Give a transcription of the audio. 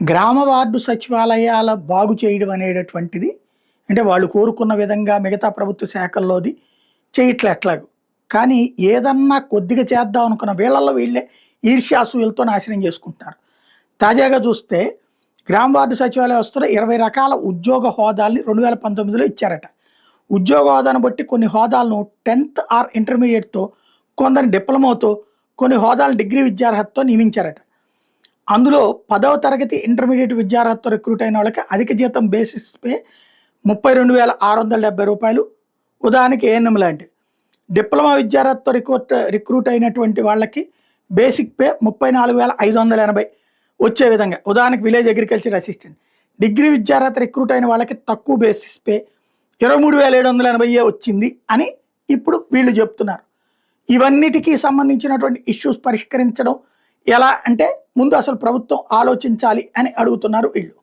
గ్రామ వార్డు సచివాలయాల బాగు చేయడం అనేటటువంటిది అంటే వాళ్ళు కోరుకున్న విధంగా మిగతా ప్రభుత్వ శాఖల్లోది చేయట్లే ఎట్లాగో. కానీ ఏదన్నా కొద్దిగా చేద్దాం అనుకున్న వీళ్ళల్లో వీళ్ళే ఈర్ష్యాసూయలతో నాశనం చేసుకుంటున్నారు. తాజాగా చూస్తే గ్రామ వార్డు సచివాలయ వ్యవస్థలో 20 రకాల ఉద్యోగ హోదాల్ని 2019లో ఇచ్చారట. ఉద్యోగ హోదాను బట్టి కొన్ని హోదాలను 10th ఆర్ ఇంటర్మీడియట్‌తో, కొందరు డిప్లొమాతో, కొన్ని హోదాలను డిగ్రీ విద్యార్హతతో నియమించారట. అందులో 10వ తరగతి ఇంటర్మీడియట్ విద్యార్హతతో రిక్రూట్ అయిన వాళ్ళకి అధిక జీతం బేసిస్ పే రూ. 32,670. ఉదాహరణకి ఏఎన్ఎం లాంటివి. డిప్లొమా విద్యార్హతతో రిక్రూట్ అయినటువంటి వాళ్ళకి బేసిక్ పే 34,580 వచ్చే విధంగా. ఉదాహరణకి విలేజ్ అగ్రికల్చర్ అసిస్టెంట్. డిగ్రీ విద్యార్హత రిక్రూట్ అయిన వాళ్ళకి తక్కువ బేసిస్ పే 23,780 వచ్చింది అని ఇప్పుడు వీళ్ళు చెప్తున్నారు. ఇవన్నిటికీ సంబంధించినటువంటి ఇష్యూస్ పరిష్కరించడం ఎలా అంటే ముందు అసలు ప్రభుత్వం ఆలోచించాలి అని అడుగుతున్నారు వీళ్ళు.